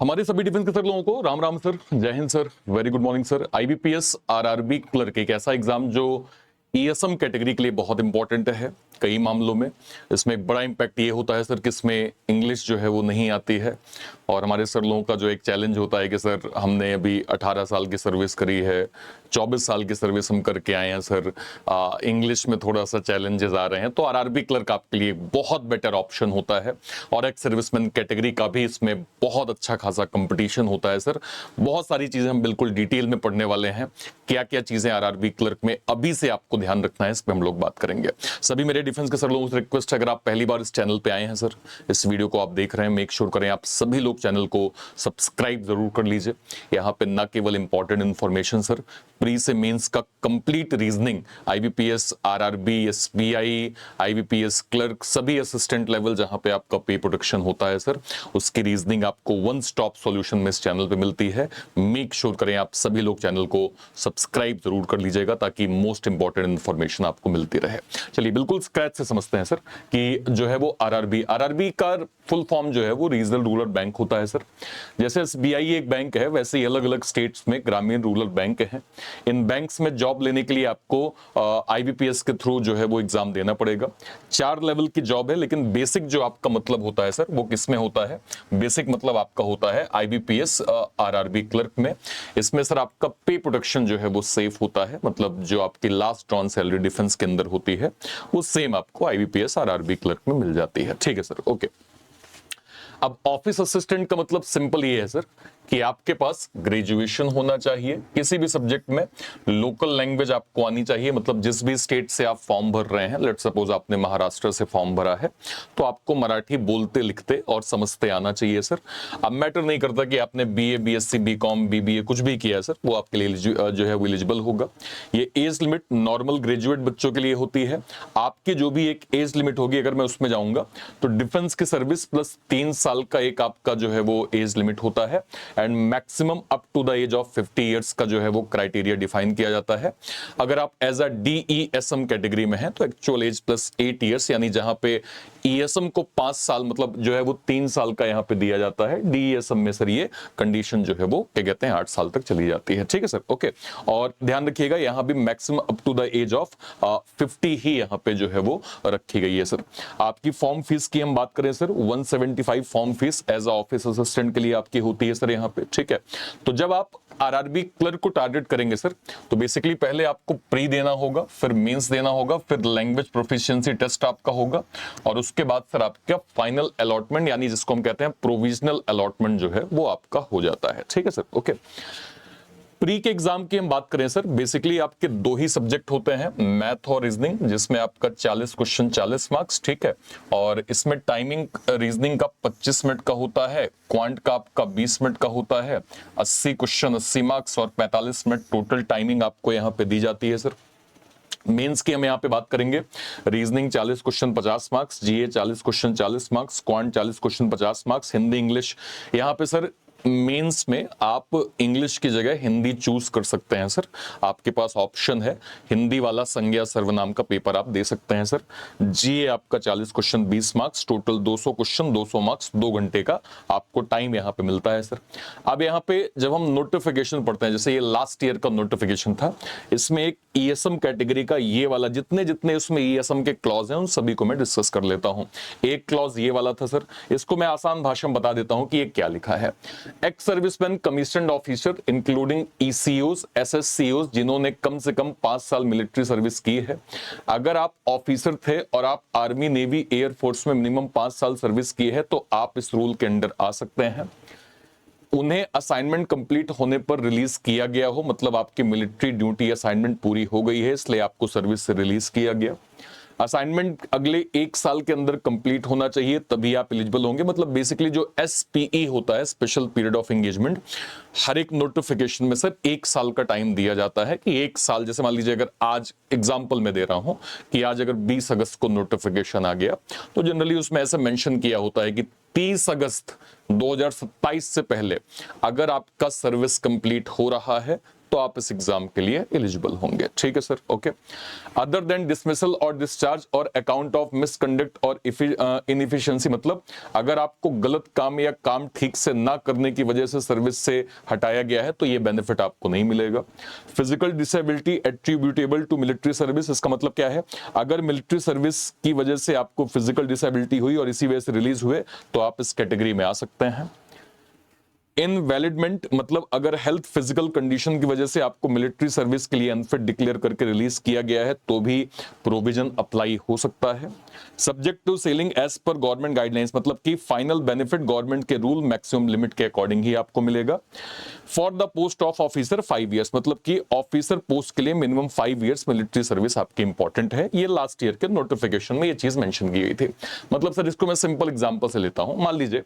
हमारे सभी डिफेंस के सर लोगों को राम राम सर, जय Hind sir, very good morning sir. IBPS RRB clerk एक ऐसा एग्जाम जो ईएसएम कैटेगरी के लिए बहुत इंपॉर्टेंट है कई मामलों में। इसमें एक बड़ा इंपैक्ट ये होता है सर कि इसमें इंग्लिश जो है वो नहीं आती है, और हमारे सर लोगों का जो एक चैलेंज होता है कि सर हमने अभी 18 साल की सर्विस करी है, 24 साल की सर्विस हम करके आए हैं सर, इंग्लिश में थोड़ा सा चैलेंजेस आ रहे हैं, तो आरआरबी क्लर्क आपके लिए बहुत बेटर ऑप्शन होता है। और एक सर्विसमैन कैटेगरी का भी इसमें बहुत अच्छा खासा कंपटीशन होता है सर। बहुत सारी चीजें हम बिल्कुल डिटेल में पढ़ने वाले हैं, क्या क्या चीजें आरआरबी क्लर्क में अभी से आपको ध्यान रखना है, इस पर हम लोग बात करेंगे। सभी मेरे डिफेंस के सर लोगों से रिक्वेस्ट है, अगर आप पहली बार इस चैनल पे आए हैं सर, इस वीडियो को आप देख रहे हैं, मेक श्योर करें आप सभी लोग चैनल को सब्सक्राइब जरूर कर लीजिए। यहाँ पे ना केवल इंपॉर्टेंट इंफॉर्मेशन सर, प्री से मेंस का complete reasoning, IBPS RRB SBI IBPS clerk सभी असिस्टेंट लेवल जहां पे आपका पे प्रोटेक्शन होता है सर, उसकी रीजनिंग आपको वन स्टॉप सॉल्यूशन में इस चैनल पे मिलती है। मेक श्योर करें आप सभी लोग चैनल को सब्सक्राइब जरूर कर लीजिएगा ताकि मोस्ट इंपॉर्टेंट इंफॉर्मेशन आपको मिलती रहे। चलिए बिल्कुल स्क्रैच से समझते हैं सर कि जो है वो आरआरबी का फुल फॉर्म जो है वो रीजनल रूरल बैंक होता है सर। जैसे एसबीआई एक बैंक है, वैसे ही अलग अलग स्टेट्स में ग्रामीण रूरल बैंक हैं। इन बैंक्स में जॉब लेने के लिए आपको आईबीपीएस के थ्रू जो है वो एग्जाम देना पड़ेगा। 4 लेवल की जॉब है, लेकिन बेसिक जो आपका मतलब होता है सर वो किसमें होता है? बेसिक मतलब आपका होता है आईबीपीएस आरआरबी क्लर्क में। इसमें सर आपका पे प्रोटेक्शन जो है वो सेफ होता है, मतलब जो आपकी लास्ट ड्रॉन सैलरी डिफेंस के अंदर होती है वो सेम आपको आईबीपीएस आरआरबी क्लर्क में मिल जाती है। ठीक है सर, ओके। अब ऑफिस असिस्टेंट का मतलब सिंपल ये है सर कि आपके पास ग्रेजुएशन होना चाहिए किसी भी सब्जेक्ट में, लोकल लैंग्वेज आपको आनी चाहिए, मतलब जिस भी स्टेट से आप फॉर्म भर रहे हैं, लेट सपोज आपने महाराष्ट्र से फॉर्म भरा है तो आपको मराठी बोलते लिखते और समझते आना चाहिए सर। अब मैटर नहीं करता कि आपने बीए बीएससी बीकॉम बीबीए कुछ भी किया है सर, वो आपके लिए जो है वो एलिजिबल होगा। ये एज लिमिट नॉर्मल ग्रेजुएट बच्चों के लिए होती है। आपकी जो भी एक एज लिमिट होगी, अगर मैं उसमें जाऊंगा तो डिफेंस की सर्विस प्लस 3 साल का एक आपका जो है वो एज लिमिट होता है, and maximum up to the age of 50 years का जो है वो क्राइटेरिया डिफाइन किया जाता है। अगर आप एज अ डीईएसएम कैटेगरी में हैं तो एक्चुअल एज प्लस 8 इयर्स, यानी जहां पे ईएसएम को 5 साल मतलब जो है वो 3 साल का यहां पे दिया जाता है, डीईएसएम में सर ये कंडीशन जो है वो क्या कहते हैं 8 साल तक चली जाती है। ठीक है सर, ओके। और ध्यान रखिएगा यहां भी maximum up to the age of 50 ही यहां पे जो है वो रखी गई है सर। आपकी फॉर्म फीस की हम बात करें sir, 175 form fees as office assistant के लिए आपकी होती है सर यहाँ पे। ठीक है, तो जब आप आरआरबी क्लर्क को टारगेट करेंगे सर तो बेसिकली पहले आपको प्री देना होगा, फिर मेंस देना होगा, फिर लैंग्वेज प्रोफिशिएंसी टेस्ट आपका होगा, और उसके बाद सर आपका फाइनल अलॉटमेंट यानी जिसको हम कहते हैं प्रोविजनल अलॉटमेंट जो है वो आपका हो जाता है। ठीक है सर, ओके। प्री के एग्जाम की हम बात करें सर, बेसिकली आपके 2 ही सब्जेक्ट होते हैं, मैथ और रीजनिंग, जिसमें आपका 40 क्वेश्चन 40 मार्क्स। ठीक है, और इसमें टाइमिंग रीजनिंग का 25 मिनट का होता है, क्वांट का आपका 20 मिनट का होता है, 80 क्वेश्चन 80 मार्क्स और 45 मिनट टोटल टाइमिंग आपको यहाँ पे दी जाती है सर। मेंस की हम यहाँ पे बात करेंगे, रीजनिंग 40 क्वेश्चन 50 मार्क्स, जीए 40 question 40 marks, quant 40 question 50 marks, Hindi English. यहाँ पे सर मेंस में आप इंग्लिश की जगह हिंदी चूज कर सकते हैं सर, आपके पास ऑप्शन है, हिंदी वाला संज्ञा सर्वनाम का पेपर आप दे सकते हैं सर। जीए आपका 40 question 20 marks, total 200 question 200 marks, 2 घंटे का आपको टाइम यहाँ पे मिलता है सर। अब यहाँ पे जब हम नोटिफिकेशन पढ़ते हैं, जैसे ये लास्ट ईयर का नोटिफिकेशन था, इसमें एक ईएसएम कैटेगरी का ये वाला जितने जितने उसमें ईएसएम के क्लॉज हैं उन सभी को मैं डिस्कस कर लेता हूं। एक क्लॉज ये वाला था सर, इसको मैं आसान भाषा में बता देता हूं कि ये क्या लिखा है। Ex serviceman commissioned officer including ECOs एसएससीओज जिन्होंने कम से कम 5 साल मिलिट्री सर्विस की है, अगर आप ऑफिसर थे और आप आर्मी नेवी एयरफोर्स में मिनिमम 5 साल सर्विस की है तो आप इस रूल के अंडर आ सकते हैं। उन्हें असाइनमेंट कंप्लीट होने पर रिलीज किया गया हो, मतलब आपकी मिलिट्री ड्यूटी असाइनमेंट पूरी हो गई है इसलिए आपको सर्विस से रिलीज किया गया। असाइनमेंट अगले 1 साल के अंदर कंप्लीट होना चाहिए तभी आप एलिजिबल होंगे, मतलब बेसिकली जो एसपीई होता है स्पेशल पीरियड ऑफ एंगेजमेंट, हर एक नोटिफिकेशन में सर 1 साल का टाइम दिया जाता है कि 1 साल, जैसे मान लीजिए अगर आज एग्जांपल में दे रहा हूं कि आज अगर 20 अगस्त को नोटिफिकेशन आ गया तो जनरली उसमें ऐसे मेंशन किया होता है कि 30 अगस्त 2027 से पहले अगर आपका सर्विस कंप्लीट हो रहा है तो आप इस एग्जाम के लिए एलिजिबल होंगे। ठीक है sir, okay. Other than dismissal और डिस्चार्ज और अकाउंट ऑफ मिसकंडक्ट और इनएफिशिएंसी, मतलब अगर आपको गलत काम या काम ठीक से ना करने की वजह से सर्विस से हटाया गया है तो ये बेनिफिट आपको नहीं मिलेगा। Physical disability attributable to military service, इसका मतलब क्या है, अगर मिलिट्री सर्विस की वजह से आपको फिजिकल डिसेबिलिटी हुई और इसी वजह से रिलीज हुए तो आप इस कैटेगरी में आ सकते हैं। इनवैलिडमेंट, मतलब अगर हेल्थ फिजिकल कंडीशन की वजह से आपको मिलिट्री सर्विस के लिए अनफिट डिक्लेयर करके रिलीज किया गया है तो भी प्रोविजन अप्लाई हो सकता है। Subject to ceiling age per government guidelines, मतलब कि फाइनल बेनिफिट गवर्नमेंट के रूल मैक्सिमम लिमिट के अकॉर्डिंग ही आपको मिलेगा। For the post of officer 5 years, मतलब कि ऑफिसर पोस्ट के लिए मिनिमम 5 ईयर्स मिलिट्री सर्विस आपकी इंपॉर्टेंट है। ये लास्ट ईयर के नोटिफिकेशन में ये चीज मेंशन की गई थी। मतलब सर इसको मैं सिंपल एग्जांपल से लेता हूं, मान लीजिए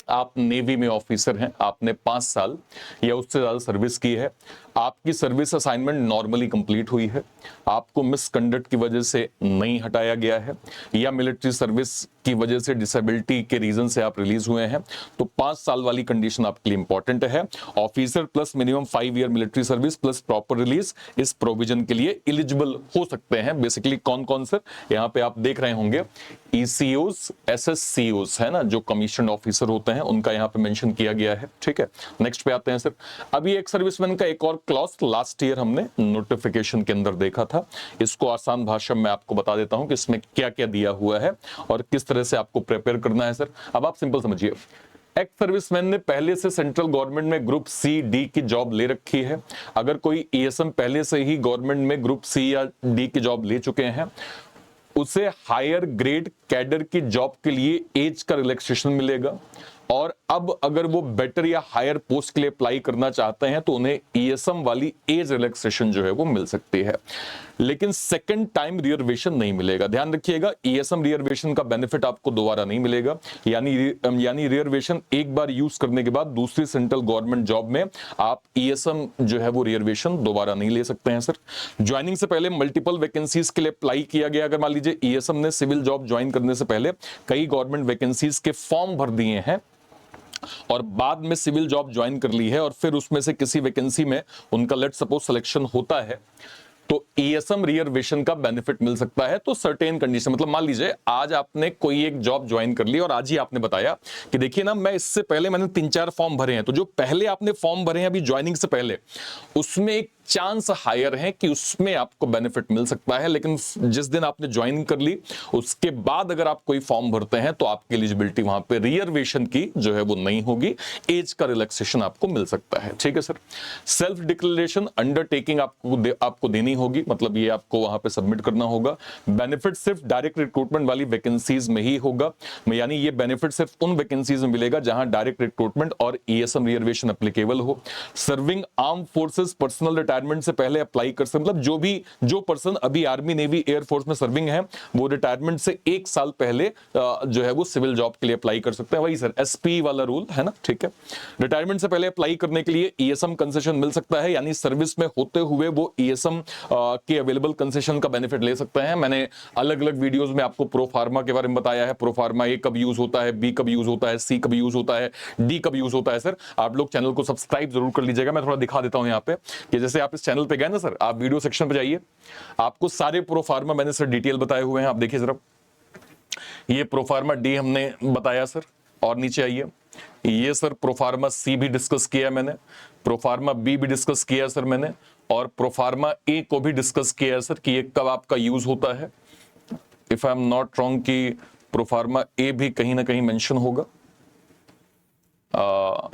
आप नेवी में ऑफिसर हैं, आपने 5 साल या उससे ज्यादा सर्विस की है, आपकी सर्विस असाइनमेंट नॉर्मली कंप्लीट हुई है, आपको मिसकंडक्ट की वजह से नहीं हटाया गया है या मिलिट्री सर्विस की वजह से डिसेबिलिटी के रीजन से आप रिलीज हुए हैं, तो 5 साल वाली कंडीशन आपके लिए इंपॉर्टेंट है। Officer plus minimum 5 year military service plus proper release इस प्रोविजन के लिए एलिजिबल हो सकते हैं। बेसिकली कौन कौन सर, यहाँ पे आप देख रहे होंगे ECOs, SSCOs है ना, जो कमीशन ऑफिसर होते हैं उनका यहाँ पे मेंशन किया गया है। ठीक है, नेक्स्ट पे आते हैं सर। अभी एक सर्विसमैन का एक और क्लॉज लास्ट ईयर हमने नोटिफिकेशन के अंदर देखा था, इसको आसान भाषा में आपको बता देता हूं कि इसमें क्या क्या दिया हुआ है और किस तरह से आपको प्रिपेयर करना है सर। अब आप सिंपल समझिए, एक्स सर्विसमैन ने पहले से सेंट्रल गवर्नमेंट में ग्रुप सी डी की जॉब ले रखी है, अगर कोई ESM पहले से ही गवर्नमेंट में ग्रुप सी या डी की जॉब ले चुके हैं, उसे हायर ग्रेड कैडर की जॉब के लिए एज का रिलैक्सेशन मिलेगा। और अब अगर वो बेटर या हायर पोस्ट के लिए अप्लाई करना चाहते हैं तो उन्हें ESM वाली एज रिलैक्सेशन जो है वो मिल सकती है, लेकिन सेकंड टाइम रिजर्वेशन नहीं मिलेगा। ध्यान रखिएगा, ESM रिजर्वेशन का बेनिफिट आपको दोबारा नहीं मिलेगा, यानी रिजर्वेशन एक बार यूज करने के बाद दूसरी सेंट्रल गवर्नमेंट जॉब में आप ESM जो है वो रिजर्वेशन दोबारा नहीं ले सकते हैं सर। ज्वाइनिंग से पहले मल्टीपल वैकेंसीज के लिए अप्लाई किया गया, अगर मान लीजिए ESM ने सिविल जॉब ज्वाइन करने से पहले कई गवर्नमेंट वैकेंसीज के फॉर्म भर दिए हैं और बाद में सिविल जॉब ज्वाइन कर ली है और फिर उसमें से किसी वैकेंसी में उनका लेट सपोज सिलेक्शन होता है, तो ESM रिजर्वेशन का बेनिफिट मिल सकता है। तो सर्टेन कंडीशन, मतलब मान लीजिए आज आपने कोई एक जॉब ज्वाइन कर ली और आज ही आपने बताया कि देखिए ना, मैं इससे पहले मैंने 3-4 फॉर्म भरे हैं, तो जो पहले आपने फॉर्म भरे हैं अभी ज्वाइनिंग से पहले, उसमें एक चांस हायर है कि उसमें आपको बेनिफिट मिल सकता है, लेकिन जिस दिन आपने ज्वाइन कर ली उसके बाद अगर आप कोई फॉर्म भरते हैं तो आपकी एलिजिबिलिटी वहां पे रिजर्वेशन की जो है वो नहीं होगी, एज का रिलैक्सेशन आपको मिल सकता है। ठीक है सर। सेल्फ डिक्लेरेशन अंडरटेकिंग आपको देनी होगी, मतलब ये आपको वहां पे सबमिट करना होगा। बेनिफिट सिर्फ डायरेक्ट रिक्रूटमेंट वाली वैकेंसीज में ही होगा, यानी ये बेनिफिट सिर्फ उन वैकेंसीज में मिलेगा जहां डायरेक्ट रिक्रूटमेंट और ESM रिजर्वेशन एप्लीकेबल हो। Serving arm forces personal retirement से पहले अप्लाई कर सकते, मतलब जो पर्सन अभी आर्मी नेवी एयरफोर्स में सर्विंग है वो रिटायरमेंट से 1 साल पहले जो है वो सिविल जॉब के लिए अप्लाई कर सकते हैं। वही सर SP वाला रूल है ना। ठीक है, रिटायरमेंट से पहले अप्लाई करने के लिए ESM कंसेशन मिल सकता है, यानी सर्विस में होते हुए वो ESM के अवेलेबल कंसेशन का बेनिफिट ले सकते हैं। मैंने अलग अलग वीडियोस में आपको प्रोफार्मा के बारे में बताया है, प्रोफार्मा A कब यूज होता है, B कब यूज होता है, C कब यूज होता है, D कब यूज होता है। सर आप लोग चैनल को सब्सक्राइब जरूर कर लीजिएगा। मैं थोड़ा दिखा देता हूं यहाँ पे कि जैसे आप इस चैनल पे गए ना सर, आप वीडियो सेक्शन पे जाइए, आपको सारे प्रोफार्मा मैंने सर डिटेल बताए हुए हैं, आप देखिए जरा। ये प्रोफार्मा D हमने बताया सर, और नीचे आइए, ये सर प्रोफार्मा C भी डिस्कस किया मैंने, प्रोफार्मा B भी डिस्कस किया सर मैंने, और प्रोफार्मा A को भी डिस्कस किया है सर कि ये कब आपका यूज होता है। If I am not wrong कि प्रोफार्मा A भी कहीं ना कहीं मेंशन होगा,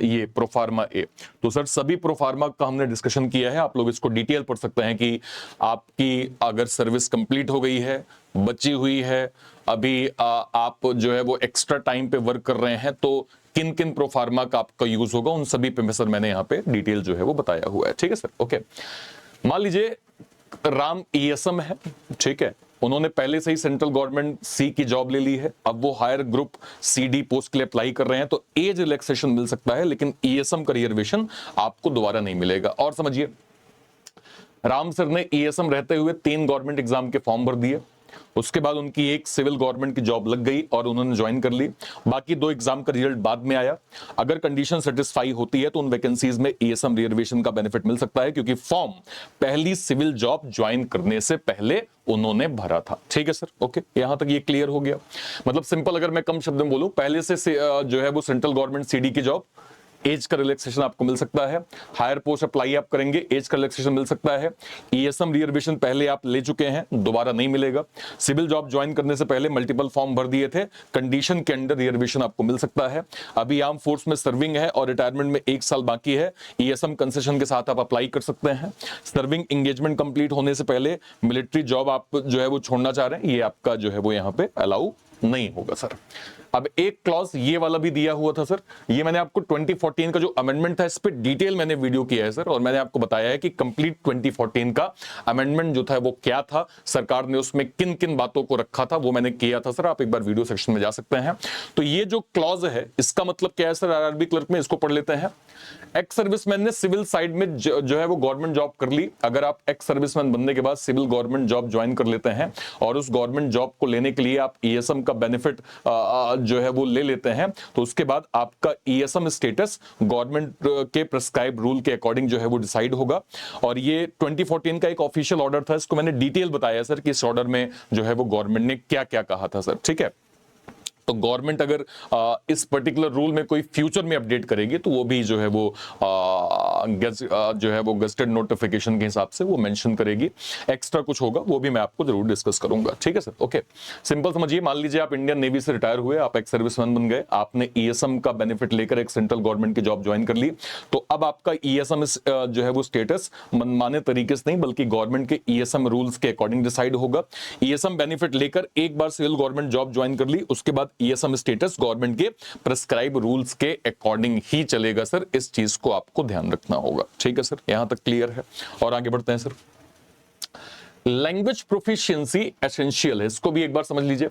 ये प्रोफार्मा A। तो सर सभी प्रोफार्मा का हमने डिस्कशन किया है, आप लोग इसको डिटेल पढ़ सकते हैं कि आपकी अगर सर्विस कंप्लीट हो गई है, बची हुई है, अभी आप जो है वो एक्स्ट्रा टाइम पे वर्क कर रहे हैं, तो किन किन प्रोफार्मा का आपका यूज होगा, उन सभी पे सर मैंने यहाँ पे डिटेल जो है वो बताया हुआ है। ठीक है सर, ओके। मान लीजिए राम ESM है, ठीक है, उन्होंने पहले से ही सेंट्रल गवर्नमेंट C की जॉब ले ली है, अब वो हायर ग्रुप CD पोस्ट के लिए अप्लाई कर रहे हैं, तो एज रिलैक्सेशन मिल सकता है, लेकिन ESM का रिजर्वेशन आपको दोबारा नहीं मिलेगा। और समझिए, राम सर ने ESM रहते हुए 3 गवर्नमेंट एग्जाम के फॉर्म भर दिए, उसके बाद उनकी एक सिविल गवर्नमेंट की जॉब लग गई और उन्होंने ज्वाइन कर ली। बाकी 2 एग्जाम का रिजल्ट बाद में आया। अगर कंडीशन सेटिस्फाई होती है तो उन वैकेंसीज में ईएसएम रिजर्वेशन का बेनिफिट मिल सकता है, क्योंकि फॉर्म पहली सिविल जॉब ज्वाइन करने से पहले उन्होंने भरा था। ठीक है सर, ओके, यहां तक ये क्लियर हो गया। मतलब सिंपल अगर मैं कम शब्द में बोलूं, पहले से जो है वो सेंट्रल गवर्नमेंट सीडी की जॉब, एज का रिलैक्सेशन आपको मिल सकता है। हायर पोस्ट अप्लाई आप करेंगे, एज का रिलैक्सेशन मिल सकता है। ईएसएम रिजर्वेशन पहले आप ले चुके हैं, दोबारा नहीं मिलेगा। सिविल जॉब ज्वाइन करने से पहले मल्टीपल फॉर्म भर दिए थे, कंडीशन के अंडर रिजर्वेशन आपको मिल सकता है। अभी आर्म फोर्स में सर्विंग है और रिटायरमेंट में 1 साल बाकी है, ईएसएम कंसेशन के साथ आप अप्लाई कर सकते हैं। सर्विंग एंगेजमेंट कंप्लीट होने से पहले मिलिट्री जॉब आप जो है वो छोड़ना चाह रहे हैं, ये आपका जो है वो यहाँ पे अलाउ नहीं होगा सर। अब एक क्लॉज ये वाला भी दिया हुआ था सर, ये मैंने आपको 2014 का जो अमेंडमेंट था इस पे डिटेल मैंने वीडियो किया है सर, और मैंने आपको बताया है कि कंप्लीट 2014 का अमेंडमेंट जो था वो क्या था, सरकार ने उसमें किन किन बातों को रखा था, वो मैंने किया था सर। आप एक बार वीडियो सेक्शन में जा सकते हैं। तो ये जो क्लॉज है इसका मतलब क्या है सर, आरआरबी क्लर्क में, इसको पढ़ लेते हैं। एक्स सर्विसमैन ने सिविल साइड में जो है वो गवर्नमेंट जॉब कर ली। अगर आप एक्स सर्विसमैन बनने के बाद सिविल गवर्नमेंट जॉब ज्वाइन कर लेते हैं और उस गवर्नमेंट जॉब को लेने के लिए आप ईएसएम का बेनिफिट जो है वो ले लेते हैं, तो उसके बाद आपका ईएसएम स्टेटस गवर्नमेंट के प्रिस्क्राइब रूल के अकॉर्डिंग जो है वो डिसाइड होगा। और ये 2014 का एक ऑफिशियल ऑर्डर था, इसको मैंने डिटेल बताया सर कि इस ऑर्डर में जो है वो गवर्नमेंट ने क्या क्या कहा था सर। ठीक है, तो गवर्नमेंट अगर इस पर्टिकुलर रूल में कोई फ्यूचर में अपडेट करेगी तो वो भी जो है वो गजेटेड नोटिफिकेशन के हिसाब से वो मेंशन करेगी। एक्स्ट्रा कुछ होगा वो भी मैं आपको जरूर डिस्कस करूंगा। ठीक है सर, ओके। सिंपल समझिए, मान लीजिए आप इंडियन नेवी से रिटायर हुए, आप एक सर्विसमैन बन गए, आपने ईएसएम का बेनिफिट लेकर एक सेंट्रल गवर्नमेंट की जॉब ज्वाइन कर ली, तो अब आपका ईएसएम जो है वो स्टेटस मनमाने तरीके से नहीं बल्कि गवर्नमेंट के ईएसएम रूल्स के अकॉर्डिंग डिसाइड होगा। ईएसएम बेनिफिट लेकर एक बार सिविल गवर्नमेंट जॉब ज्वाइन कर ली, उसके बाद ईएसएम स्टेटस गवर्नमेंट के प्रिस्क्राइब रूल्स के अकॉर्डिंग ही चलेगा सर। इस चीज को आपको ध्यान रखना होगा। ठीक है सर, यहां तक क्लियर है। और आगे बढ़ते हैं सर। लैंग्वेज प्रोफिशिएंसी एसेंशियल है, इसको भी एक बार समझ लीजिए।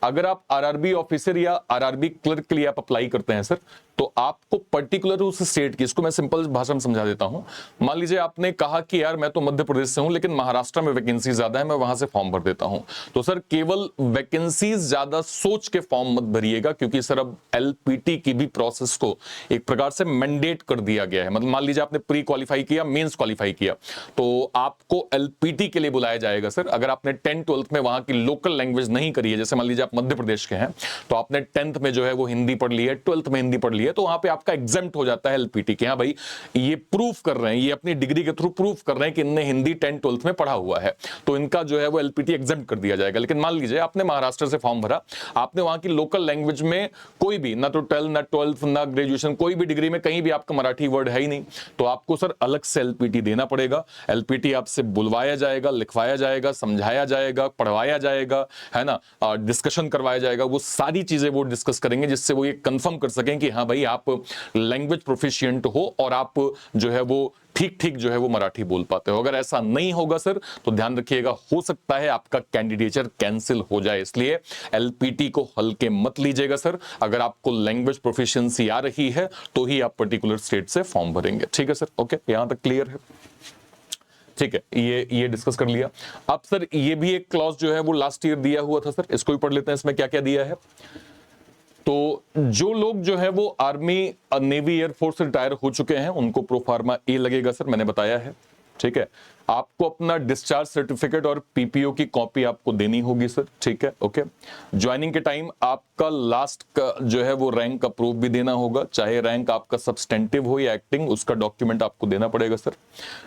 अगर आप आरआरबी ऑफिसर या आरआरबी क्लर्क के लिए आप अप्लाई करते हैं सर, तो आपको पर्टिकुलर उस स्टेट की, इसको मैं सिंपल भाषा में समझा देता हूं। मान लीजिए आपने कहा कि यार मैं तो मध्य प्रदेश से हूं लेकिन महाराष्ट्र में वैकेंसी ज्यादा है, मैं वहां से फॉर्म भर देता हूं, तो सर केवल वैकेंसीज ज्यादा सोच के फॉर्म मत भरिएगा, क्योंकि सर अब एलपीटी की भी प्रोसेस को एक प्रकार से मैंडेट कर दिया गया है। मतलब मान लीजिए आपने प्री क्वालिफाई किया, मेंस क्वालिफाई किया, तो आपको एलपीटी के लिए बुलाया जाएगा सर। अगर आपने 10th-12th में वहां की लोकल लैंग्वेज नहीं करी है, जैसे मान लीजिए आप मध्य प्रदेश के हैं, तो आपने 10th में जो है वो हिंदी पढ़ ली है, 12th में हिंदी पढ़ ली है, तो वहां पे आपका एग्जेम्प्ट हो जाता है एलपीटी के। हाँ भाई, ये प्रूफ कर रहे हैं, ये अपनी डिग्री के थ्रू प्रूफ कर रहे हैं कि इनने हिंदी 10th-12th में पढ़ा हुआ है, तो इनका जो है वो एलपीटी एग्जेम्प्ट कर दिया जाएगा। लेकिन मान लीजिए आपने महाराष्ट्र से फॉर्म भरा, आपने वहां की लोकल लैंग्वेज में कोई भी, ना तो 10th ना 12th ना ग्रेजुएशन, कोई भी डिग्री में कहीं भी आपका मराठी वर्ड है ही नहीं, तो आपको सर अलग से एलपीटी देना पड़ेगा। एलपीटी आपसे बुलवाया जाएगा, लिखवाया जाएगा, समझाया जाएगा, पढ़वाया जाएगा, है ना, डिस्कशन करवाया जाएगा। वो सारी चीजें वो डिस्कस करेंगे जिससे वो ये कंफर्म कर सकें कि हाँ भाई आप लैंग्वेज प्रोफिशिएंट हो और आप जो है वो ठीक ठीक जो है वो मराठी बोल पाते हो। अगर ऐसा नहीं होगा सर तो ध्यान रखिएगा, हो सकता है आपका कैंडिडेचर कैंसिल हो जाए, इसलिए एलपीटी को हल्के मत लीजिएगा सर। अगर आपको लैंग्वेज प्रोफिशिएंसी आ रही है तो ही आप पर्टिकुलर स्टेट से फॉर्म भरेंगे। ठीक है सर, ओके, यहां तक क्लियर है। ठीक है, ये डिस्कस कर लिया। अब सर ये भी एक क्लॉज जो है वो लास्ट ईयर दिया हुआ था सर, इसको भी पढ़ लेते हैं। इसमें क्या क्या दिया है, तो जो लोग जो है वो आर्मी, नेवी, एयरफोर्स से रिटायर हो चुके हैं उनको प्रोफार्मा ए लगेगा सर, मैंने बताया है। ठीक है, आपको अपना डिस्चार्ज सर्टिफिकेट और पीपीओ की कॉपी आपको देनी होगी सर। ठीक है, ओके। ज्वाइनिंग के टाइम आपका लास्ट का जो है वो रैंक का प्रूफ भी देना होगा, चाहे रैंक आपका सब्सटेंटिव हो या एक्टिंग, उसका डॉक्यूमेंट आपको देना पड़ेगा सर।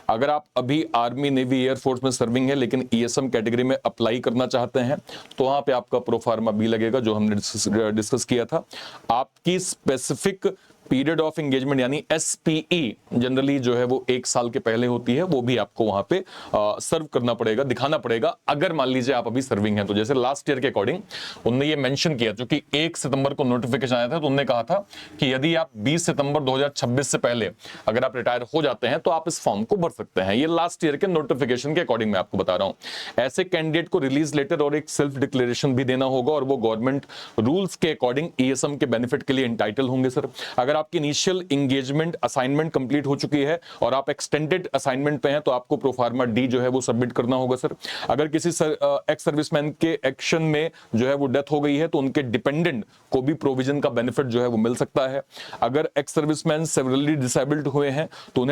अगर आप अभी आर्मी, नेवी, एयरफोर्स में सर्विंग है लेकिन ईएसएम कैटेगरी में अप्लाई करना चाहते हैं तो वहां पे आपका प्रोफार्मा बी लगेगा, जो हमने डिस्कस किया था। आपकी स्पेसिफिक पीरियड ऑफ एंगेजमेंट यानी एसपीई जनरली जो है वो 1 साल के पहले होती है, वो भी आपको वहां पे सर्व करना पड़ेगा, दिखाना पड़ेगा। अगर मान लीजिए आप अभी सर्विंग हैं तो जैसे लास्ट ईयर के अकॉर्डिंग उन्होंने ये मेंशन किया, क्योंकि 1 सितंबर को नोटिफिकेशन आया था, तो उन्होंने कहा था कि यदि आप 20 सितंबर 2026 से पहले अगर आप रिटायर हो जाते हैं तो आप इस फॉर्म को भर सकते हैं। ये लास्ट ईयर के नोटिफिकेशन के अकॉर्डिंग मैं आपको बता रहा हूं। ऐसे कैंडिडेट को रिलीज लेटर और एक सेल्फ डिक्लेरेशन भी देना होगा और वो गवर्नमेंट रूल्स के अकॉर्डिंग ईएसएम के बेनिफिट के लिए इंटाइटल होंगे सर। अगर आपकी इनिशियल एंगेजमेंट असाइनमेंट कंप्लीट हो चुकी है और आप एक्सटेंडेड असाइनमेंट पे हैं तो आपको प्रोफार्मा डी जो है वो सबमिट करना होगा सर। अगर किसी एक्स सर्विसमैन के एक्शन में जो है वो डेथ हो गई है तो उनके डिपेंडेंट को भी प्रोविजन का बेनिफिट जो है वो मिल सकता है। अगर एक्स सर्विसमैन सेवरली डिसेबल्ड हुए हैं तो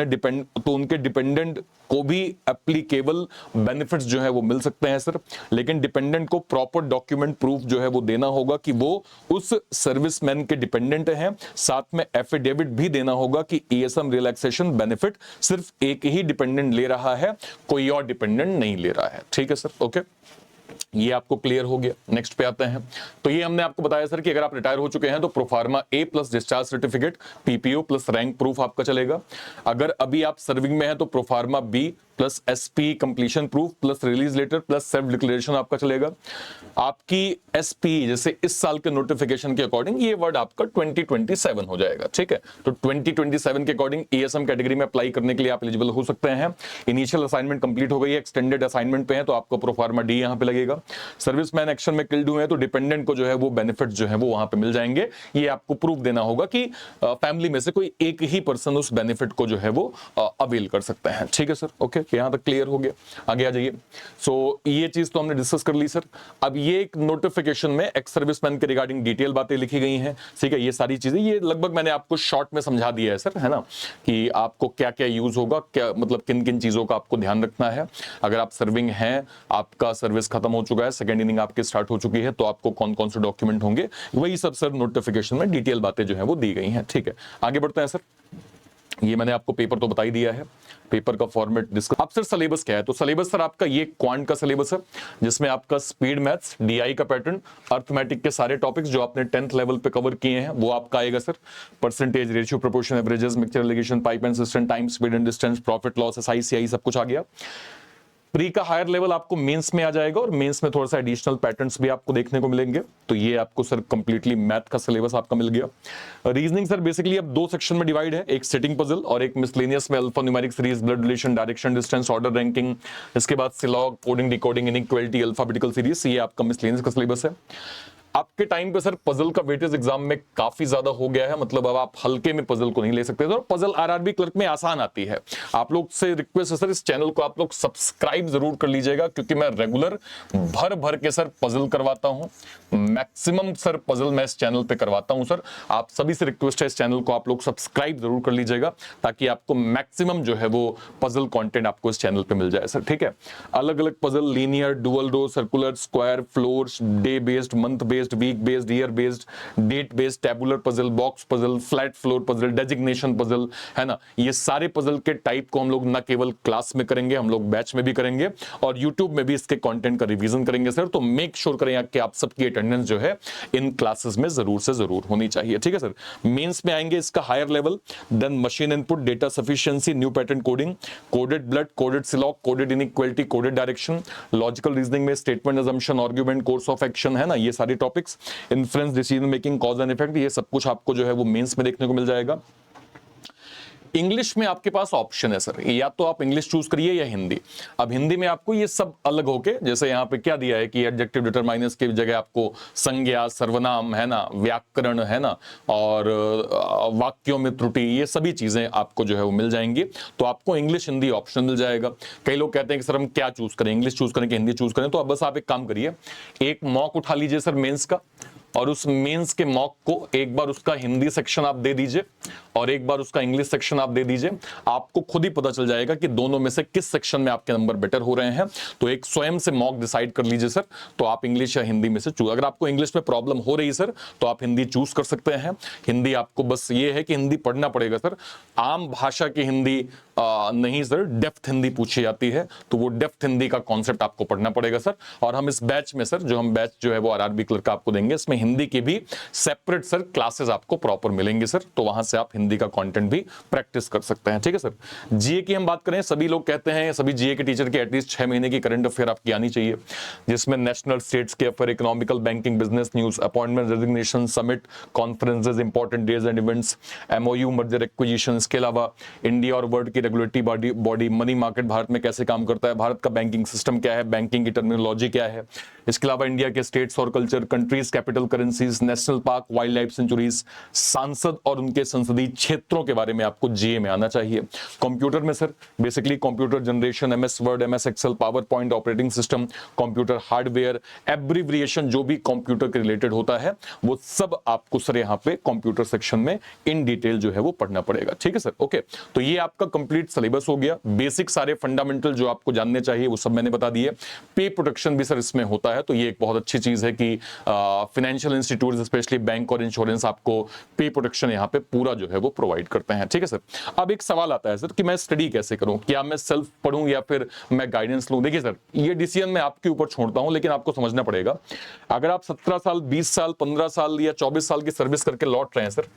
उनके डिपेंडेंट को भी एप्लीकेबल बेनिफिट्स जो है वो मिल सकते हैं सर। लेकिन डिपेंडेंट को प्रॉपर डॉक्यूमेंट प्रूफ जो है वो देना होगा कि वो उस सर्विसमैन के डिपेंडेंट हैं। साथ में एफिडेविट भी देना होगा कि ईएसएम रिलैक्सेशन बेनिफिट सिर्फ एक ही डिपेंडेंट ले रहा है, कोई और डिपेंडेंट नहीं ले रहा है। ठीक है सर, ओके, ये आपको क्लियर हो गया। नेक्स्ट पे आते हैं। तो ये हमने आपको बताया सर कि अगर आप रिटायर हो चुके हैं तो proforma A plus discharge certificate, PPO plus rank proof आपका चलेगा। अगर अभी आप सर्विंग में हैं तो proforma B plus SP completion proof plus release letter plus self declaration आपका चलेगा। आपकी एसपी जैसे इस साल के नोटिफिकेशन के अकॉर्डिंग ये वर्ड आपका 2027 हो जाएगा। ठीक है, तो 2027 के अकॉर्डिंग ईएसएम कैटेगरी में अप्लाई करने के लिए आप एलिजिबल हो सकते हैं। इनिशियल असाइनमेंट कंप्लीट हो गई है, एक्सटेंडेड असाइनमेंट पे है तो आपको प्रोफार्मा डी यहां पे लगेगा। सर्विसमैन एक्शन में किल्ड हुए हैं तो डिपेंडेंट को जो है वो बेनिफिट जो है वो वहां पे मिल जाएंगे। ये आपको प्रूफ देना होगा कि फैमिली में से कोई एक ही पर्सन उस बेनिफिट को जो है वो अवेल कर सकते हैं। ठीक है सर, ओके, यहां तक क्लियर हो गया। आगे आ जाइए। सो ये चीज तो हमने डिस्कस कर ली सर। अब ये एक नोटिफिकेशन में एक्स सर्विसमैन के रिगार्डिंग डिटेल बातें लिखी गई हैं। ठीक है, ये सारी चीजें ये लगभग मैंने आपको शॉर्ट में समझा दिया है सर, है ना, कि आपको क्या क्या यूज होगा, क्या मतलब किन किन चीजों का आपको ध्यान रखना है। अगर आप सर्विंग हैं, आपका सर्विस खत्म हो चुका है, सेकेंड इनिंग आपकी स्टार्ट हो चुकी है, तो आपको कौन कौन से डॉक्यूमेंट होंगे, वही सब सर नोटिफिकेशन में डिटेल बातें जो है वो दी गई हैं। ठीक है, आगे बढ़ते हैं सर। ये मैंने आपको पेपर तो बता ही दिया है, पेपर का फॉर्मेट डिस्कस। अब सर सिलेबस क्या है, तो सिलेबस सर आपका ये क्वांट का सिलेबस है जिसमें आपका स्पीड मैथ्स, डीआई का पैटर्न, अर्थमेटिक के सारे टॉपिक्स जो आपने 10th लेवल पे कवर किए हैं वो आपका आएगा sir. Percentage, ratio, proportion, averages, mixture, alligation, pipe and cistern, time, speed and distance, profit loss, SI, CI सब कुछ आ गया। प्री का हायर लेवल आपको मेंस में आ जाएगा और मेंस में थोड़ा सा एडिशनल पैटर्न्स भी आपको देखने को मिलेंगे। तो ये आपको सर कंप्लीटली मैथ का सिलेबस आपका मिल गया। रीजनिंग सर बेसिकली अब दो सेक्शन में डिवाइड है, एक सिटिंग पजल और एक मिसलेनियस में alpha numeric series, blood relation, direction, distance, order, ranking, इसके बाद syllog, coding, decoding, inequality, alphabetical series. ये आपका मिसलेनियस का सिलेबस है। आपके टाइम पे सर पजल का वेटेज एग्जाम में काफी ज्यादा हो गया है, मतलब अब आप हल्के में पजल को नहीं ले सकते। तो पजल आरआरबी क्लर्क में आसान आती है। आप लोग से रिक्वेस्ट है सर, इस चैनल को आप लोग सब्सक्राइब जरूर कर लीजिएगा क्योंकि मैं रेगुलर भर भर के सर पजल करवाता हूं। मैक्सिमम सर पजल मैं इस चैनल पे करवाता हूं सर। आप सभी से रिक्वेस्ट है इस चैनल को आप लोग सब्सक्राइब जरूर कर लीजिएगा ताकि आपको मैक्सिमम जो है वो पजल कंटेंट आपको इस चैनल पे मिल जाए सर। ठीक है, अलग अलग puzzle, linear, dual row, circular, square, floor, day based, month based, week based, year based, date based, tabular puzzle, box puzzle, flat floor puzzle, designation puzzle, है ना, ये सारे पजल के टाइप को हम लोग न केवल क्लास में करेंगे, हम लोग बैच में भी करेंगे और यूट्यूब में भी इसके कंटेंट का रिवीजन करेंगे सर। तो मेक श्योर करें कि आप सबकी अटेंडेंस जो है इन क्लासेस में जरूर से जरूर होनी चाहिए। ठीक है सर, मेंस में आएंगे इसका higher level, then machine input, data sufficiency, new pattern coding, coded blood, coded syllog, coded inequality, coded direction, logical reasoning में statement, assumption, argument, course of action, है ना, ये सारे topics, influence, decision making, cause and effect, ये सब कुछ आपको जो है वो मेंस में देखने को मिल जाएगा। इंग्लिश में आपके पास ऑप्शन है सर, या तो आप इंग्लिश चूज करिए या हिंदी। अब हिंदी में आपको ये सब अलग होके, जैसे यहाँ पे क्या दिया है कि एडजेक्टिव डिटरमाइनर्स की जगह आपको संज्ञा, सर्वनाम, है ना, व्याकरण, है ना, और वाक्यों में त्रुटि, ये सभी चीजें आपको जो है वो मिल जाएंगी। तो आपको इंग्लिश हिंदी ऑप्शन मिल जाएगा। कई लोग कहते हैं कि सर हम क्या चूज करें, इंग्लिश चूज करें कि हिंदी चूज करें, तो अब बस आप एक काम करिए, एक मॉक उठा लीजिए सर मेंस का, और उस मेंस के मॉक को एक बार उसका हिंदी सेक्शन आप दे दीजिए और एक बार उसका इंग्लिश सेक्शन आप दे दीजिए। आपको खुद ही पता चल जाएगा कि दोनों में से किस सेक्शन में आपके नंबर बेटर हो रहे हैं। तो एक स्वयं से मॉक डिसाइड कर लीजिए सर, तो आप इंग्लिश या हिंदी में से चूज। अगर आपको इंग्लिश में प्रॉब्लम हो रही सर तो आप हिंदी चूज कर सकते हैं। हिंदी आपको बस ये है कि हिंदी पढ़ना पड़ेगा सर, आम भाषा की हिंदी नहीं सर, डेप्थ हिंदी पूछी जाती है, तो वो डेप्थ हिंदी का कॉन्सेप्ट आपको पढ़ना पड़ेगा सर। और हम इस बैच में सर, जो हम बैच जो है वो आरआरबी क्लर्क का आपको देंगे, इसमें हिंदी की भी सेपरेट सर क्लासेस आपको प्रॉपर मिलेंगे सर, तो वहां से आप हिंदी का कंटेंट भी प्रैक्टिस कर सकते हैं। ठीक है सर, जीए की हम बात करें, सभी लोग कहते हैं, सभी जीए के टीचर की एटलीस्ट 6 महीने की करंट अफेयर आपकी आनी चाहिए, जिसमें नेशनल स्टेट्स के affair, economical, banking, business news, appointment, resignation, summit, conferences, important days and events, MOU, merger acquisition, इसके अलावा इंडिया और वर्ल्ड की regulatory body, money market Bharat में कैसे काम करता है, भारत का बैंकिंग सिस्टम क्या है, बैंकिंग की टर्मिनोलॉजी क्या है, इसके अलावा इंडिया के स्टेट्स और culture, countries, capital, currencies, national park, wild life sanctuaries, सांसद और उनके संसदीय क्षेत्रों के बारे में आपको जीए में आना चाहिए। कंप्यूटर में sir basically computer generation, MS Word, MS Excel, PowerPoint, operating system, computer hardware, abbreviation जो भी कंप्यूटर के रिलेटेड होता है वो सब आपको सर यहाँ पे कंप्यूटर सेक्शन में इन डिटेल जो है वो पढ़ना पड़ेगा। ठीक है सर, ओके। तो ये आपका कंप्लीट सिलेबस हो गया। बेसिक सारे फंडामेंटल जो आपको जानने चाहिए वो सब मैंने बता दिए। पे प्रोटेक्शन भी सर इसमें होता है, तो ये एक बहुत अच्छी चीज है कि फाइनेंशियल इंस्टीट्यूट स्पेशली बैंक और इंश्योरेंस आपको पे प्रोटेक्शन यहाँ पे पूरा जो है वो प्रोवाइड करते हैं। ठीक है सर। अब एक सवाल आता है सर कि मैं स्टडी कैसे करूं, क्या मैं सेल्फ पढूं या फिर मैं गाइडेंस लूं। देखिए सर, ये डिसीजन मैं आपके ऊपर छोड़ता हूं, लेकिन आपको समझना पड़ेगा अगर आप 17 साल, 20 साल, 15 साल या 24 साल की सर्विस करके लौट रहे हैं सर,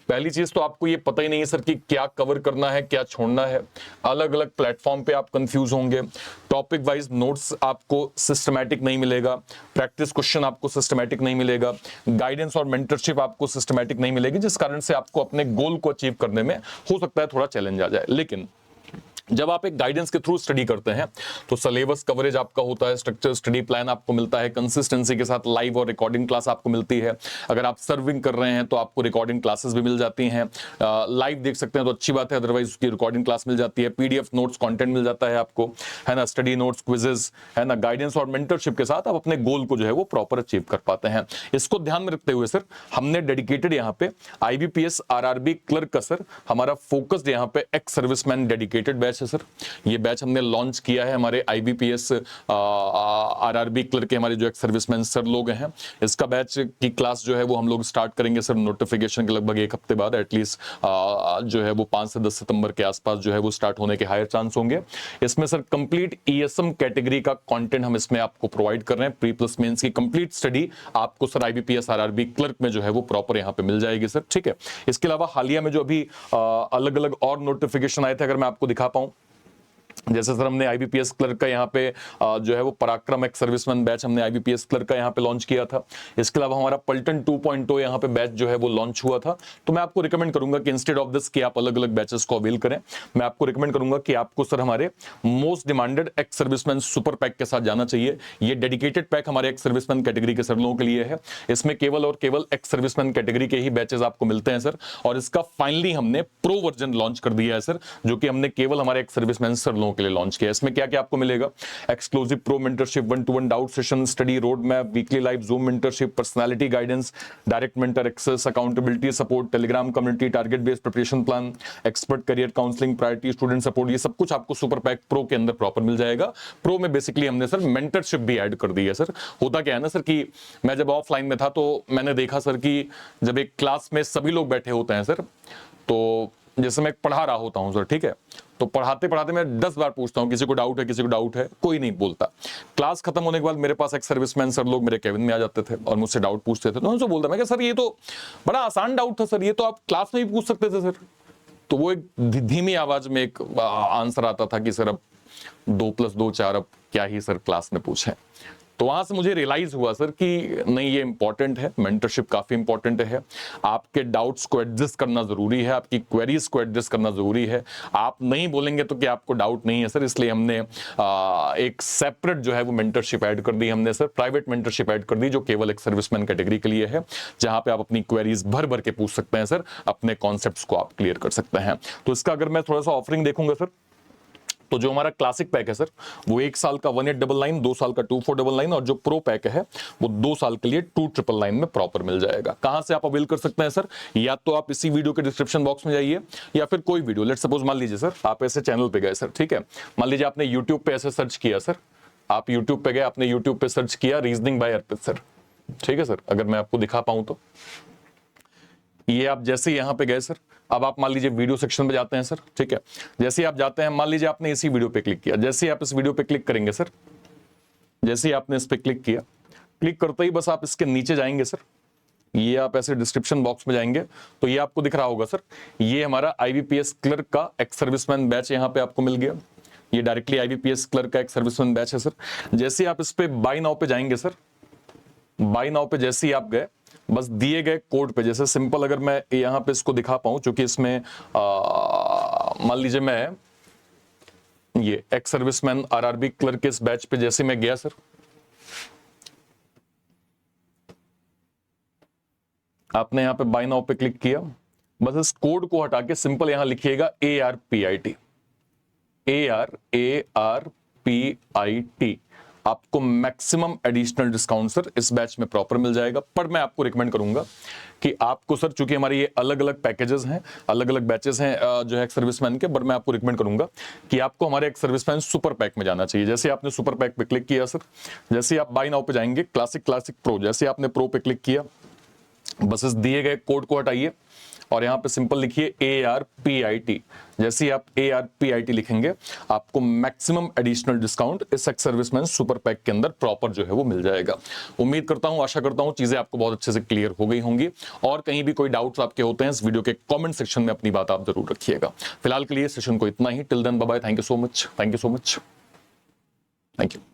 पहली चीज तो आपको ये पता ही नहीं है सर कि क्या कवर करना है, क्या छोड़ना है। अलग अलग प्लेटफॉर्म पे आप कंफ्यूज होंगे। टॉपिक वाइज नोट्स आपको सिस्टमैटिक नहीं मिलेगा, प्रैक्टिस क्वेश्चन आपको सिस्टमैटिक नहीं मिलेगा, गाइडेंस और मेंटरशिप आपको सिस्टमैटिक नहीं मिलेगी, जिस कारण से आपको अपने गोल को अचीव करने में हो सकता है थोड़ा चैलेंज आ जाए। लेकिन जब आप एक गाइडेंस के थ्रू स्टडी करते हैं तो सिलेबस कवरेज आपका होता है, स्ट्रक्चर स्टडी प्लान आपको मिलता है, कंसिस्टेंसी के साथ लाइव और रिकॉर्डिंग क्लास आपको मिलती है। अगर आप सर्विंग कर रहे हैं तो आपको रिकॉर्डिंग क्लासेस भी मिल जाती हैं। लाइव देख सकते हैं तो अच्छी बात है, अदरवाइज उसकी रिकॉर्डिंग क्लास मिल जाती है। पीडीएफ नोट्स कंटेंट मिल जाता है आपको, है ना, स्टडी नोट्स, क्विजेस, है ना, गाइडेंस और मेंटरशिप के साथ आप अपने गोल को जो है वो प्रॉपर अचीव कर पाते हैं। इसको ध्यान में रखते हुए सर हमने डेडिकेटेड यहाँ पे आईबीपीएस आरआरबी क्लर्क का सर हमारा फोकस्ड यहाँ पे एक्स सर्विसमैन डेडिकेटेड बैच है सर। ये बैच हमने लॉन्च किया है हमारे आईबीपीएस आरआरबी क्लर्क के हमारे जो एक्स सर्विसमैन सर लोग हैं। इसका बैच की क्लास जो है वो हम लोग स्टार्ट करेंगे सर नोटिफिकेशन के लगभग एक हफ्ते बाद, एटलीस्ट जो है वो 5 से 10 सितंबर के आसपास जो है वो स्टार्ट होने के हायर चांस होंगे। इसमें सर कंप्लीट ईएसएम कैटेगरी का कंटेंट हम इसमें आपको प्रोवाइड कर रहे हैं। प्री प्लस मेंस की कंप्लीट स्टडी आपको सर आईबीपीएस आरआरबी क्लर्क में जो है वो प्रॉपर यहाँ पे मिल जाएगी सर। ठीक है। इसके अलावा हालिया में जो अभी अलग अलग और नोटिफिकेशन आए थे, अगर मैं आपको दिखा पाऊं, जैसे सर हमने आईबीपीएस क्लर्क का यहाँ पे जो है वो पराक्रम एक्स सर्विसमैन बैच हमने आईबीपीएस क्लर्क का यहाँ पे लॉन्च किया था। इसके अलावा हमारा पलटन 2.0 यहाँ पे बैच जो है वो लॉन्च हुआ था। तो मैं आपको रिकमेंड करूंगा कि इंस्टेड ऑफ दिस कि आप अलग अलग बैचेस को अवेल करें, मैं आपको रिकमेंड करूंगा कि आपको सर हमारे most demanded ex serviceman super pack के साथ जाना चाहिए। ये डेडिकेटेड पैक हमारे एक्स सर्विसमैन कैटेगरी के सर लोगों के लिए है। इसमें केवल और केवल एक्स सर्विसमैन कैटेगरी के ही बैचेस आपको मिलते हैं सर। और इसका फाइनली हमने प्रो वर्जन लॉन्च कर दिया है सर, जो कि हमने केवल हमारे एक्स सर्विसमैन सर लोगों के लिए लॉन्च किया। इसमें क्या क्या आपको मिलेगा, exclusive pro mentorship, 1-to-1 doubt session, study road map, weekly live Zoom mentorship, personality guidance, direct mentor access, accountability support, Telegram community, target based preparation plan, expert career counselling, priority student support, ये सब कुछ आपको super pack pro के अंदर proper मिल जाएगा। Pro में basically हमने sir mentorship भी ऐड कर दी है सर। होता क्या है ना सर कि मैं जब ऑफलाइन में था तो मैंने देखा सर कि जब एक क्लास में सभी लोग बैठे होते हैं सर, तो जैसे मैं पढ़ा रहा होता हूं सर, ठीक है, तो पढ़ाते पढ़ाते मैं 10 बार पूछता हूं किसी को डाउट है, किसी को डाउट है, कोई नहीं बोलता। क्लास खत्म होने के बाद मेरे पास एक सर्विसमैन सर लोग मेरे केबिन में आ जाते थे और मुझसे डाउट पूछते थे। तो उनसे बोलता मैं कि सर ये तो बड़ा आसान डाउट था सर, ये तो आप क्लास में भी पूछ सकते थे सर। तो वो एक धीमी आवाज में एक आंसर आता था कि सर अब 2+2 4, अब क्या ही सर क्लास में पूछें। तो वहां से मुझे रियलाइज हुआ सर कि नहीं, ये इंपॉर्टेंट है, मेंटरशिप काफी इंपॉर्टेंट है। आपके डाउट्स को एडजस्ट करना जरूरी है, आपकी क्वेरीज को एडजस्ट करना जरूरी है। आप नहीं बोलेंगे तो कि आपको डाउट नहीं है सर, इसलिए हमने एक सेपरेट जो है वो मेंटरशिप ऐड कर दी हमने सर, प्राइवेट मेंटरशिप ऐड कर दी जो केवल एक सर्विसमैन कैटेगरी के लिए है, जहां पे आप अपनी क्वेरीज भर भर के पूछ सकते हैं सर, अपने कॉन्सेप्ट्स को आप क्लियर कर सकते हैं। तो इसका अगर मैं थोड़ा सा ऑफरिंग देखूंगा सर, तो जो हमारा क्लासिक पैक है सर वो 1 साल का 1899, 2 साल का 2499 और जो प्रो पैक है वो 2 साल के लिए 2999 में प्रॉपर मिल जाएगा। कहां से आप अवेल कर सकते हैं सर, या तो आप इसी वीडियो के डिस्क्रिप्शन बॉक्स में जाइए, या फिर कोई वीडियो, लेट्स सपोज मान लीजिए सर आप ऐसे चैनल पे गए सर, ठीक है, मान लीजिए आपने यूट्यूब पे ऐसे सर्च किया सर, आप यूट्यूब पे गए, आपने यूट्यूब पे सर्च किया रीजनिंग बाय अर्पित सर, ठीक है सर, अगर मैं आपको दिखा पाऊं तो ये आप जैसे यहां पे गए सर, अब आप मान लीजिए वीडियो सेक्शन में जाते हैं सर, ठीक है, जैसे ही आप जाते हैं, मान लीजिए आपने इसी वीडियो पे क्लिक किया, जैसे ही आप इस वीडियो पे क्लिक करेंगे सर, जैसे ही आपने इस पे क्लिक किया, क्लिक करते ही बस आप इसके नीचे जाएंगे सर, ये आप ऐसे डिस्क्रिप्शन बॉक्स में जाएंगे तो ये आपको दिख रहा होगा सर, ये हमारा आईबीपीएस क्लर्क का एक्स सर्विसमैन बैच यहाँ पे आपको मिल गया। ये डायरेक्टली आईबीपीएस क्लर्क का एक्स सर्विसमैन बैच है सर। जैसे आप इस पे बाय नाउ पे जाएंगे सर, बाय नाउ पे जैसे ही आप गए, बस दिए गए कोड पे, जैसे सिंपल अगर मैं यहां पे इसको दिखा पाऊं, क्योंकि इसमें मान लीजिए मैं ये एक्स सर्विसमैन आरआरबी क्लर्क इस बैच पे जैसे मैं गया सर, आपने यहाँ पे बाय नाउ पे क्लिक किया, बस इस कोड को हटा के सिंपल यहां लिखिएगा ARPIT, ARPIT। आपको मैक्सिमम एडिशनल डिस्काउंट सर इस बैच में प्रॉपर मिल जाएगा। पर मैं आपको रिकमेंड करूंगा कि आपको सर, चूंकि हमारे ये अलग अलग पैकेजेस हैं, अलग अलग बैचेस हैं जो है एक्स सर्विसमैन के, पर मैं आपको रिकमेंड करूंगा कि आपको हमारे एक्स सर्विसमैन सुपर पैक में जाना चाहिए। जैसे आपने सुपर पैक पे क्लिक किया सर, जैसे आप बाय नाउ पे जाएंगे, क्लासिक प्रो, जैसे आपने प्रो पे क्लिक किया, बस इस दिए गए कोड को हटाइए और यहां पे सिंपल लिखिए ARPIT। जैसे ही आप ARPIT लिखेंगे, आपको मैक्सिमम एडिशनल डिस्काउंट इस एक्स सर्विसमैन सुपर पैक के अंदर प्रॉपर जो है वो मिल जाएगा। उम्मीद करता हूं, आशा करता हूं चीजें आपको बहुत अच्छे से क्लियर हो गई होंगी। और कहीं भी कोई डाउट्स आपके होते हैं, इस वीडियो के कमेंट सेक्शन में अपनी बात आप जरूर रखिएगा। फिलहाल के लिए सेशन को इतना ही। Till then bye bye. Thank you so much, thank you so much, thank you.